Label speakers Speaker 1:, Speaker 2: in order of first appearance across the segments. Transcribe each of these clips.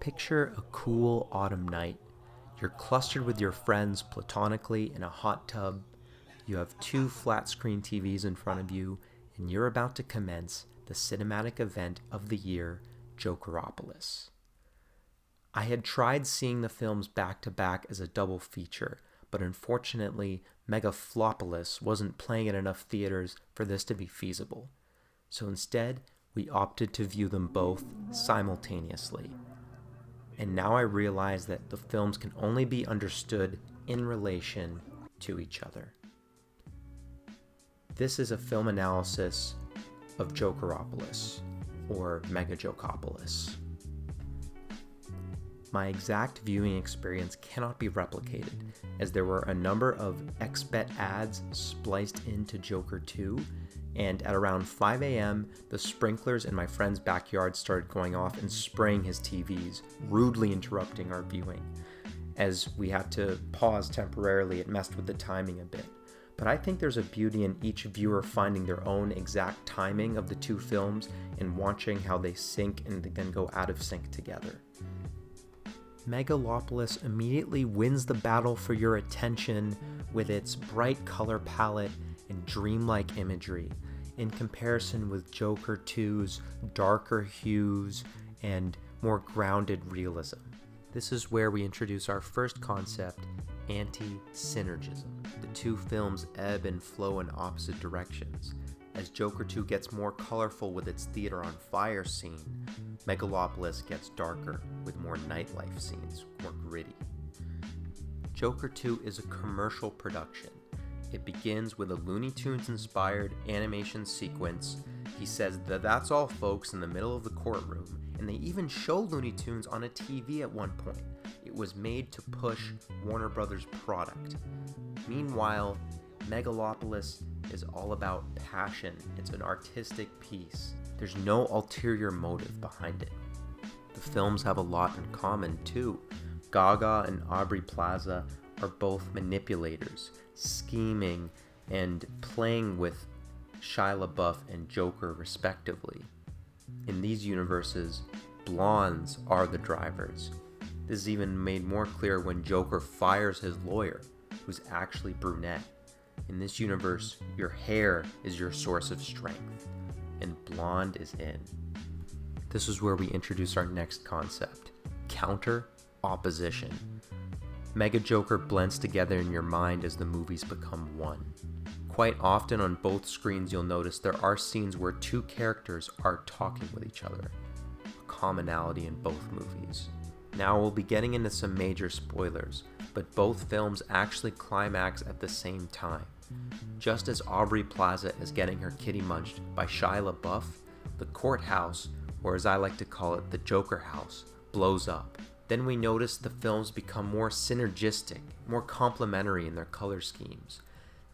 Speaker 1: Picture a cool autumn night. You're clustered with your friends platonically in a hot tub. You have two flat-screen TVs in front of you, and you're about to commence the cinematic event of the year, Jokeropolis. I had tried seeing the films back-to-back as a double feature, but unfortunately, Megalopolis wasn't playing in enough theaters for this to be feasible. So instead, we opted to view them both simultaneously. And now I realize that the films can only be understood in relation to each other. This is a film analysis of Jokeropolis, or Megalopolis. My exact viewing experience cannot be replicated, as there were a number of XBet ads spliced into Joker 2, and at around 5 a.m., the sprinklers in my friend's backyard started going off and spraying his TVs, rudely interrupting our viewing. As we had to pause temporarily, it messed with the timing a bit. But I think there's a beauty in each viewer finding their own exact timing of the two films and watching how they sync and then go out of sync together. Megalopolis immediately wins the battle for your attention with its bright color palette and dreamlike imagery, in comparison with Joker 2's darker hues and more grounded realism. This is where we introduce our first concept, anti-synergism. The two films ebb and flow in opposite directions. As Joker 2 gets more colorful with its theater on fire scene, Megalopolis gets darker with more nightlife scenes, more gritty. Joker 2 is a commercial production. It begins with a Looney Tunes-inspired animation sequence. He says that's all, folks, in the middle of the courtroom, and they even show Looney Tunes on a TV at one point. It was made to push Warner Brothers' product. Meanwhile, Megalopolis is all about passion. It's an artistic piece. There's no ulterior motive behind it. The films have a lot in common, too. Gaga and Aubrey Plaza are both manipulators, scheming and playing with Shia LaBeouf and Joker respectively. In these universes, blondes are the drivers. This is even made more clear when Joker fires his lawyer, who's actually brunette. In this universe, your hair is your source of strength, and blonde is in. This is where we introduce our next concept, counter-opposition. Mega Joker blends together in your mind as the movies become one. Quite often on both screens you'll notice there are scenes where two characters are talking with each other, a commonality in both movies. Now we'll be getting into some major spoilers, but both films actually climax at the same time. Just as Aubrey Plaza is getting her kitty munched by Shia LaBeouf, the courthouse, or as I like to call it, the Joker house, blows up. Then we notice the films become more synergistic, more complementary in their color schemes.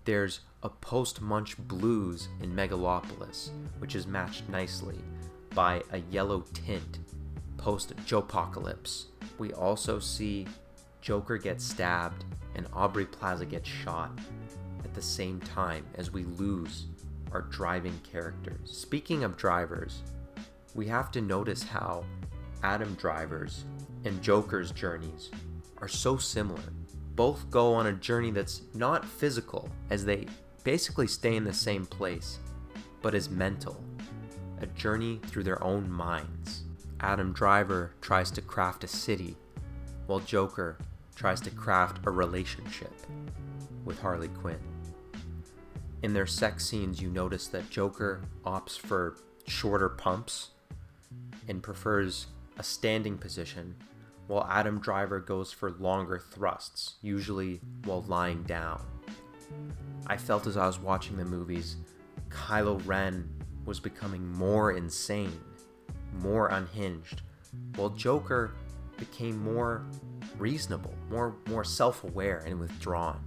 Speaker 1: There's a post-Munch blues in Megalopolis, which is matched nicely by a yellow tint post-Jokeropolis. We also see Joker get stabbed and Aubrey Plaza get shot at the same time as we lose our driving characters. Speaking of drivers, we have to notice how Adam Driver's and Joker's journeys are so similar. Both go on a journey that's not physical, as they basically stay in the same place, but is mental, a journey through their own minds. Adam Driver tries to craft a city, while Joker tries to craft a relationship with Harley Quinn. In their sex scenes, you notice that Joker opts for shorter pumps and prefers a standing position, while Adam Driver goes for longer thrusts, usually while lying down. I felt as I was watching the movies, Kylo Ren was becoming more insane, more unhinged, while Joker became more reasonable, more self-aware and withdrawn.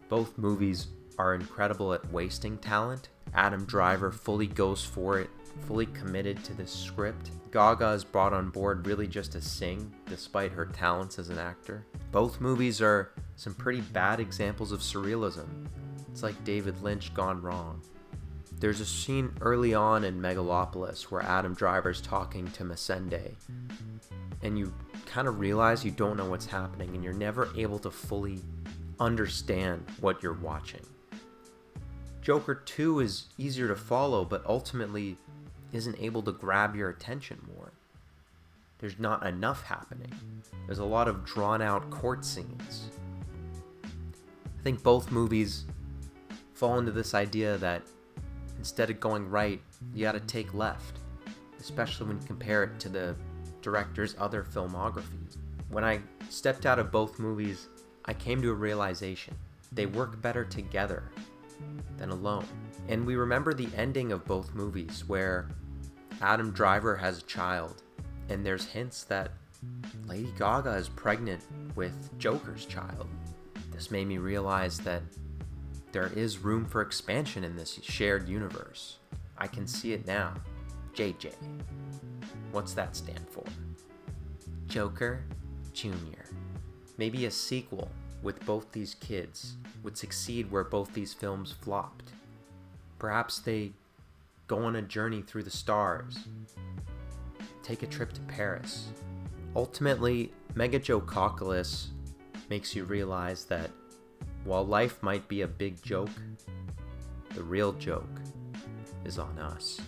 Speaker 1: Both movies are incredible at wasting talent. Adam Driver fully goes for it, fully committed to this script. Gaga is brought on board really just to sing, despite her talents as an actor. Both movies are some pretty bad examples of surrealism. It's like David Lynch gone wrong. There's a scene early on in Megalopolis where Adam Driver's talking to Masende, and you kind of realize you don't know what's happening and you're never able to fully understand what you're watching. Joker 2 is easier to follow, but ultimately isn't able to grab your attention more. There's not enough happening. There's a lot of drawn out court scenes. I think both movies fall into this idea that instead of going right, you gotta take left, especially when you compare it to the director's other filmographies. When I stepped out of both movies, I came to a realization. They work better together than alone. And we remember the ending of both movies where Adam Driver has a child, and there's hints that Lady Gaga is pregnant with Joker's child. This made me realize that there is room for expansion in this shared universe. I can see it now. JJ. What's that stand for? Joker Jr. Maybe a sequel with both these kids would succeed where both these films flopped. Perhaps they go on a journey through the stars, take a trip to Paris. Ultimately, Jokeropolis makes you realize that while life might be a big joke, the real joke is on us.